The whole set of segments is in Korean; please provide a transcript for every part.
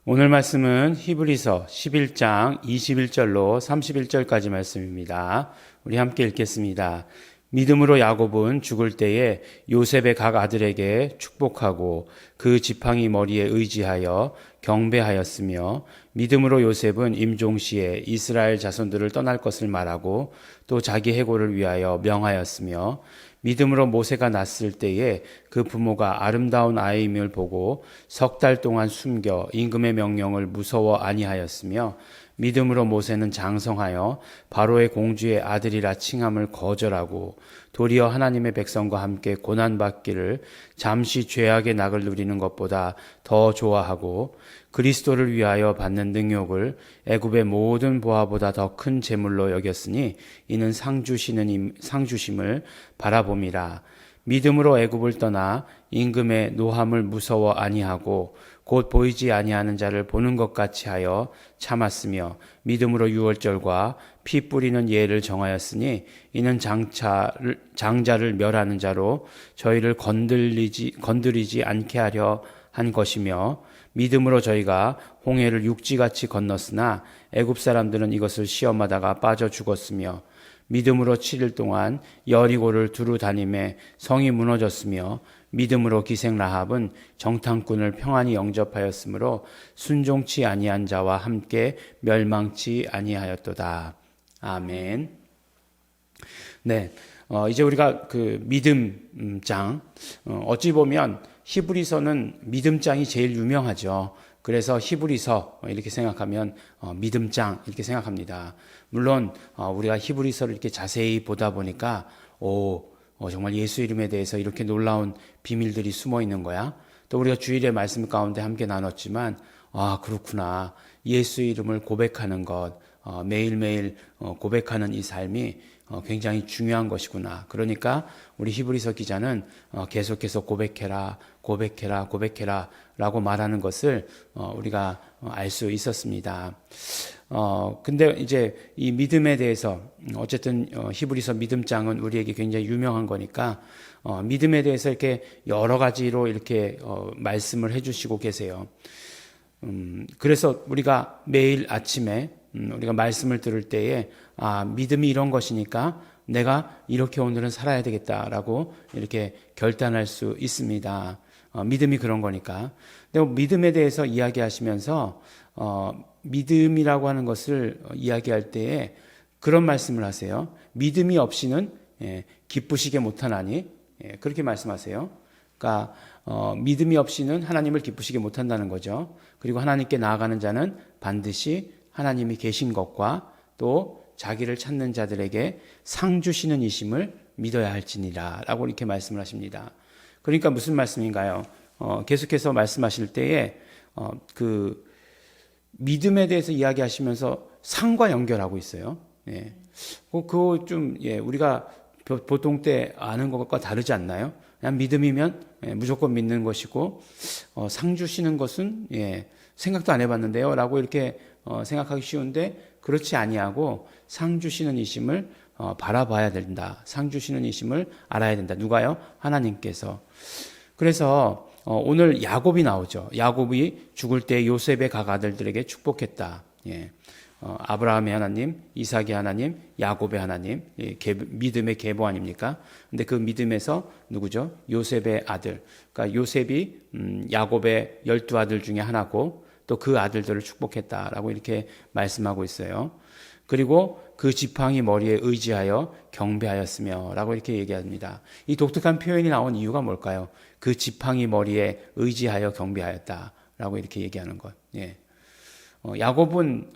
오늘 말씀은 히브리서 11장 21절로 31절까지 말씀입니다. 우리 함께 읽겠습니다. 믿음으로 야곱은 죽을 때에 요셉의 각 아들에게 축복하고 그 지팡이 머리에 의지하여 경배하였으며, 믿음으로 요셉은 임종시에 이스라엘 자손들을 떠날 것을 말하고 또 자기 해고를 위하여 명하였으며, 믿음으로 모세가 낳았을 때에 그 부모가 아름다운 아이임을 보고 석 달 동안 숨겨 임금의 명령을 무서워 아니하였으며, 믿음으로 모세는 장성하여 바로의 공주의 아들이라 칭함을 거절하고 도리어 하나님의 백성과 함께 고난받기를 잠시 죄악의 낙을 누리는 것보다 더 좋아하고, 그리스도를 위하여 받는 능욕을 애굽의 모든 보화보다 더 큰 재물로 여겼으니 이는 상주심을 바라봄이라. 믿음으로 애굽을 떠나 임금의 노함을 무서워 아니하고 곧 보이지 아니하는 자를 보는 것 같이 하여 참았으며, 믿음으로 유월절과 피 뿌리는 예를 정하였으니 이는 장자를 멸하는 자로 저희를 건드리지 않게 하려 한 것이며, 믿음으로 저희가 홍해를 육지같이 건넜으나 애굽 사람들은 이것을 시험하다가 빠져 죽었으며, 믿음으로 7일 동안 여리고를 두루 다니매 성이 무너졌으며, 믿음으로 기생 라합은 정탐꾼을 평안히 영접하였으므로 순종치 아니한 자와 함께 멸망치 아니하였도다. 아멘. 네, 이제 우리가 그 믿음장, 어찌 보면 히브리서는 믿음장이 제일 유명하죠. 그래서 히브리서 이렇게 생각하면 믿음장 이렇게 생각합니다. 물론 우리가 히브리서를 이렇게 자세히 보다 보니까 정말 예수 이름에 대해서 이렇게 놀라운 비밀들이 숨어 있는 거야. 또 우리가 주일의 말씀 가운데 함께 나눴지만, 그렇구나. 예수 이름을 고백하는 것, 매일매일 고백하는 이 삶이 굉장히 중요한 것이구나. 그러니까 우리 히브리서 기자는 계속해서 고백해라 라고 말하는 것을 우리가 알 수 있었습니다. 근데 이제 이 믿음에 대해서 어쨌든 히브리서 믿음장은 우리에게 굉장히 유명한 거니까 믿음에 대해서 이렇게 여러 가지로 이렇게 말씀을 해주시고 계세요. 그래서 우리가 매일 아침에 우리가 말씀을 들을 때에 믿음이 이런 것이니까 내가 이렇게 오늘은 살아야 되겠다라고 이렇게 결단할 수 있습니다. 믿음이 그런 거니까. 근데 믿음에 대해서 이야기하시면서 믿음이라고 하는 것을 이야기할 때에 그런 말씀을 하세요. 믿음이 없이는 기쁘시게 못하나니, 그렇게 말씀하세요. 그러니까 믿음이 없이는 하나님을 기쁘시게 못한다는 거죠. 그리고 하나님께 나아가는 자는 반드시 하나님이 계신 것과 또 자기를 찾는 자들에게 상 주시는 이심을 믿어야 할지니라 라고 이렇게 말씀을 하십니다. 그러니까 무슨 말씀인가요? 계속해서 말씀하실 때에 그 믿음에 대해서 이야기하시면서 상과 연결하고 있어요. 그거 좀 우리가 보통 때 아는 것과 다르지 않나요? 그냥 믿음이면 무조건 믿는 것이고 상 주시는 것은 생각도 안 해봤는데요 라고 이렇게 생각하기 쉬운데, 그렇지 아니하고 상 주시는 이심을 바라봐야 된다. 상 주시는 이심을 알아야 된다. 누가요? 하나님께서. 그래서 오늘 야곱이 나오죠. 야곱이 죽을 때 요셉의 각 아들들에게 축복했다. 아브라함의 하나님, 이삭의 하나님, 야곱의 하나님, 믿음의 계보 아닙니까? 근데 그 믿음에서 누구죠? 요셉의 아들. 그러니까 요셉이 야곱의 12아들 중에 하나고 또 그 아들들을 축복했다라고 이렇게 말씀하고 있어요. 그리고 그 지팡이 머리에 의지하여 경배하였으며 라고 이렇게 얘기합니다. 이 독특한 표현이 나온 이유가 뭘까요? 그 지팡이 머리에 의지하여 경배하였다 라고 이렇게 얘기하는 것. 야곱은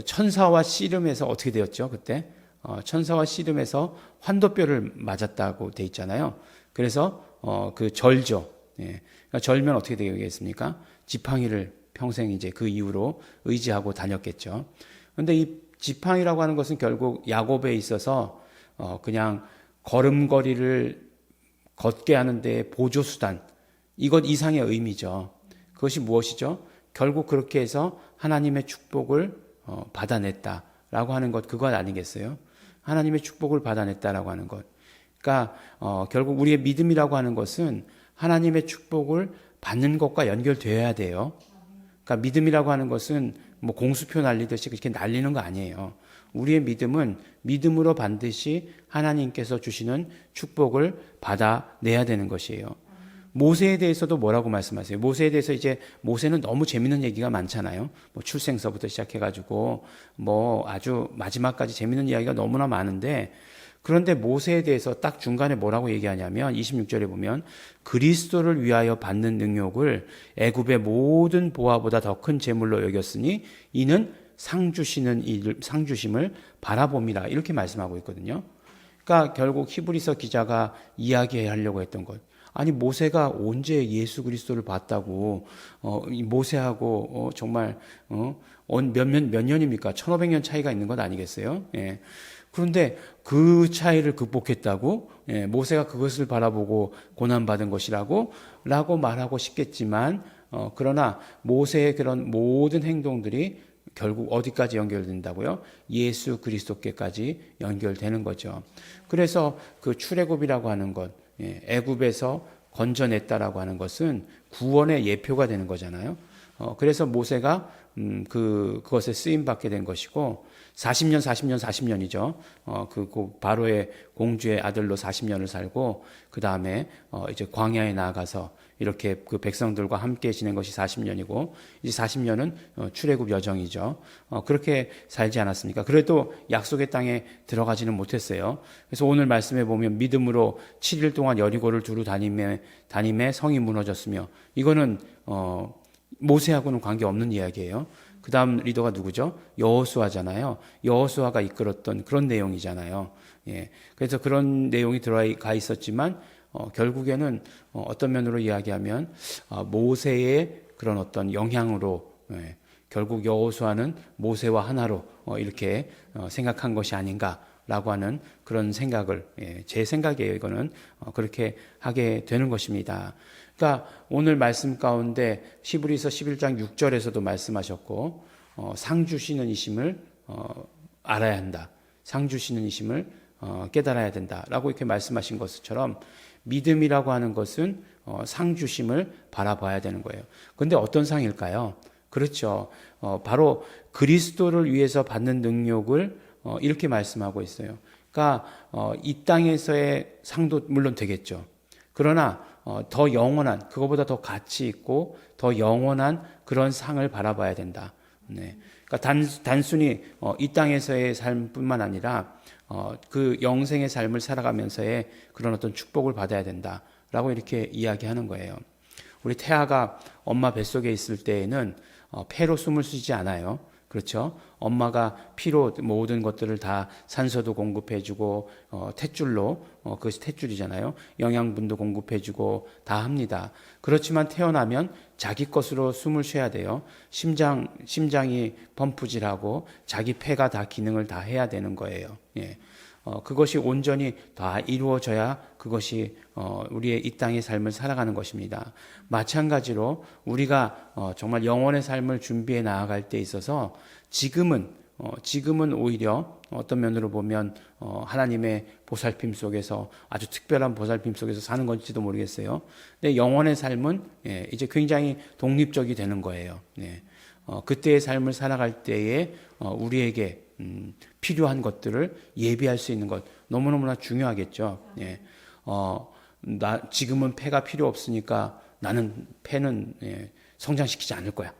천사와 씨름해서 어떻게 되었죠? 그때 천사와 씨름해서 환도뼈를 맞았다고 돼 있잖아요. 그래서 그 절죠. 그러니까 절면 어떻게 되겠습니까? 지팡이를 평생 이제 그 이후로 의지하고 다녔겠죠. 그런데 이 지팡이라고 하는 것은 결국 야곱에 있어서 그냥 걸음걸이를 걷게 하는데 보조수단, 이것 이상의 의미죠. 그것이 무엇이죠? 결국 그렇게 해서 하나님의 축복을 받아냈다라고 하는 것, 그것 아니겠어요? 하나님의 축복을 받아냈다라고 하는 것. 그러니까 결국 우리의 믿음이라고 하는 것은 하나님의 축복을 받는 것과 연결되어야 돼요. 그러니까 믿음이라고 하는 것은 뭐 공수표 날리듯이 그렇게 날리는 거 아니에요. 우리의 믿음은 믿음으로 반드시 하나님께서 주시는 축복을 받아내야 되는 것이에요. 모세에 대해서도 뭐라고 말씀하세요? 모세에 대해서 이제 모세는 너무 재밌는 얘기가 많잖아요. 뭐 출생서부터 시작해가지고 뭐 아주 마지막까지 재밌는 이야기가 너무나 많은데, 그런데 모세에 대해서 딱 중간에 뭐라고 얘기하냐면 26절에 보면 그리스도를 위하여 받는 능욕을 애굽의 모든 보화보다 더 큰 재물로 여겼으니 이는 상 주심을 바라봅니다. 이렇게 말씀하고 있거든요. 그러니까 결국 히브리서 기자가 이야기하려고 했던 것. 아니 모세가 언제 예수 그리스도를 봤다고 모세하고 정말 몇 년입니까? 1500년 차이가 있는 것 아니겠어요? 예. 그런데 그 차이를 극복했다고 모세가 그것을 바라보고 고난받은 것이라고 말하고 싶겠지만 그러나 모세의 그런 모든 행동들이 결국 어디까지 연결된다고요? 예수 그리스도께까지 연결되는 거죠. 그래서 그 출애굽이라고 하는 것, 애굽에서 건져냈다라고 하는 것은 구원의 예표가 되는 거잖아요. 그래서 모세가 그것에 쓰임 받게 된 것이고 40년이죠. 그 바로의 공주의 아들로 40년을 살고 그 다음에 이제 광야에 나아가서 이렇게 그 백성들과 함께 지낸 것이 40년이고 이제 40년은 출애굽 여정이죠. 그렇게 살지 않았습니까? 그래도 약속의 땅에 들어가지는 못했어요. 그래서 오늘 말씀에 보면 믿음으로 7일 동안 여리고를 두루 다님에 성이 무너졌으며, 이거는 모세하고는 관계없는 이야기예요. 그 다음 리더가 누구죠? 여호수아잖아요. 여호수아가 이끌었던 그런 내용이잖아요. 예. 그래서 그런 내용이 들어가 있었지만 결국에는 어떤 면으로 이야기하면 모세의 그런 어떤 영향으로 결국 여호수아는 모세와 하나로 이렇게 생각한 것이 아닌가라고 하는 그런 생각을, 제 생각이에요. 이거는 그렇게 하게 되는 것입니다. 그러니까 오늘 말씀 가운데 히브리서 11장 6절에서도 말씀하셨고 상 주시는 이심을 알아야 한다. 상 주시는 이심을 깨달아야 된다라고 이렇게 말씀하신 것처럼 믿음이라고 하는 것은 상 주심을 바라봐야 되는 거예요. 그런데 어떤 상일까요? 그렇죠. 바로 그리스도를 위해서 받는 능력을 이렇게 말씀하고 있어요. 그러니까 이 땅에서의 상도 물론 되겠죠. 그러나 더 영원한, 그거보다 더 가치 있고 더 영원한 그런 상을 바라봐야 된다. 네. 그러니까 단순히 이 땅에서의 삶뿐만 아니라 그 영생의 삶을 살아가면서의 그런 어떤 축복을 받아야 된다라고 이렇게 이야기하는 거예요. 우리 태아가 엄마 뱃속에 있을 때에는 폐로 숨을 쉬지 않아요. 그렇죠? 엄마가 피로 모든 것들을 다 산소도 공급해주고 탯줄로 그것이 탯줄이잖아요. 영양분도 공급해주고 다 합니다. 그렇지만 태어나면 자기 것으로 숨을 쉬어야 돼요. 심장이 펌프질하고 자기 폐가 다 기능을 다 해야 되는 거예요. 예. 그것이 온전히 다 이루어져야 그것이 우리의 이 땅의 삶을 살아가는 것입니다. 마찬가지로 우리가 정말 영원의 삶을 준비해 나아갈 때 있어서 지금은 오히려 어떤 면으로 보면 하나님의 보살핌 속에서 아주 특별한 보살핌 속에서 사는 건지도 모르겠어요. 근데 영원의 삶은 이제 굉장히 독립적이 되는 거예요. 그때의 삶을 살아갈 때에 우리에게 필요한 것들을 예비할 수 있는 것 너무너무나 중요하겠죠. 지금은 폐가 필요 없으니까 나는 폐는 성장시키지 않을 거야.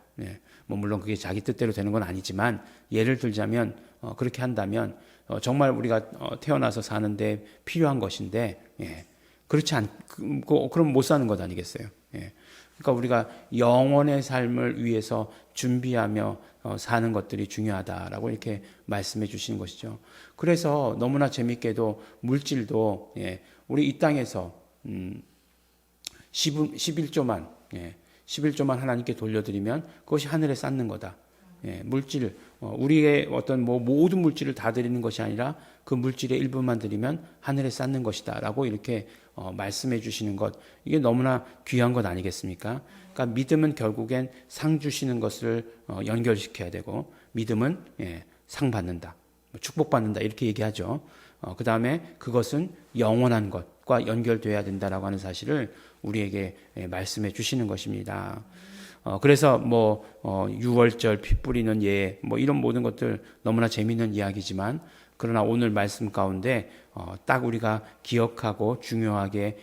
뭐 물론 그게 자기 뜻대로 되는 건 아니지만 예를 들자면 그렇게 한다면 정말 우리가 태어나서 사는데 필요한 것인데 그렇지 않고 그럼 못 사는 것 아니겠어요. 그러니까 우리가 영원의 삶을 위해서 준비하며 사는 것들이 중요하다라고 이렇게 말씀해 주시는 것이죠. 그래서 너무나 재밌게도 물질도 우리 이 땅에서 11조만 하나님께 돌려드리면 그것이 하늘에 쌓는 거다. 물질, 우리의 어떤 모든 물질을 다 드리는 것이 아니라 그 물질의 일부만 드리면 하늘에 쌓는 것이다. 라고 이렇게 말씀해 주시는 것, 이게 너무나 귀한 것 아니겠습니까? 그러니까 믿음은 결국엔 상 주시는 것을 연결시켜야 되고, 믿음은 상 받는다, 축복받는다, 이렇게 얘기하죠. 그 다음에 그것은 영원한 것과 연결되어야 된다라고 하는 사실을 우리에게 말씀해 주시는 것입니다. 그래서 6월절 피 뿌리는 예, 이런 모든 것들 너무나 재미있는 이야기지만, 그러나 오늘 말씀 가운데 딱 우리가 기억하고 중요하게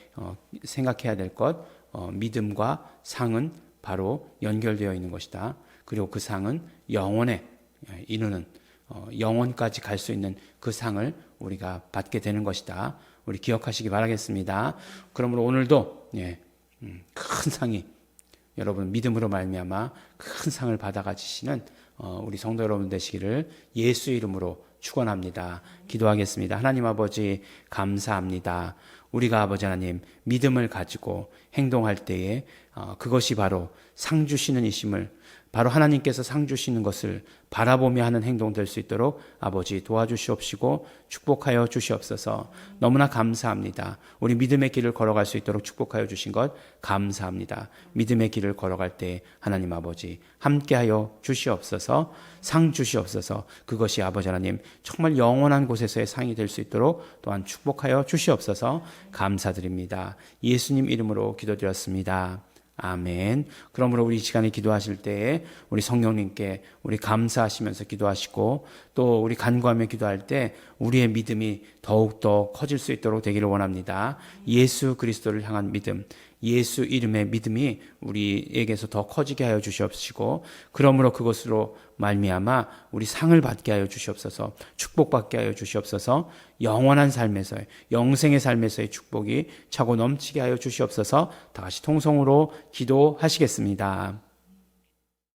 생각해야 될 것, 믿음과 상은 바로 연결되어 있는 것이다. 그리고 그 상은 영원에 이르는, 영원까지 갈 수 있는 그 상을 우리가 받게 되는 것이다. 우리 기억하시기 바라겠습니다. 그러므로 오늘도 큰 상이 여러분 믿음으로 말미암아 큰 상을 받아 가지시는 우리 성도 여러분 되시기를 예수 이름으로 축원합니다. 기도하겠습니다. 하나님 아버지 감사합니다. 우리가 아버지 하나님 믿음을 가지고 행동할 때에 그것이 바로 상 주시는 이심을, 바로 하나님께서 상 주시는 것을 바라보며 하는 행동 될 수 있도록 아버지 도와주시옵시고 축복하여 주시옵소서. 너무나 감사합니다. 우리 믿음의 길을 걸어갈 수 있도록 축복하여 주신 것 감사합니다. 믿음의 길을 걸어갈 때 하나님 아버지 함께하여 주시옵소서. 상 주시옵소서. 그것이 아버지 하나님 정말 영원한 곳에서의 상이 될 수 있도록 또한 축복하여 주시옵소서. 감사드립니다. 예수님 이름으로 기도드렸습니다. 아멘. 그러므로 우리 이 시간에 기도하실 때에 우리 성령님께 우리 감사하시면서 기도하시고, 또 우리 간구하며 기도할 때 우리의 믿음이 더욱더 커질 수 있도록 되기를 원합니다. 예수 그리스도를 향한 믿음, 예수 이름의 믿음이 우리에게서 더 커지게 하여 주시옵시고, 그러므로 그것으로 말미암아 우리 상을 받게 하여 주시옵소서. 축복받게 하여 주시옵소서. 영원한 삶에서의, 영생의 삶에서의 축복이 차고 넘치게 하여 주시옵소서. 다 같이 통성으로 기도하시겠습니다.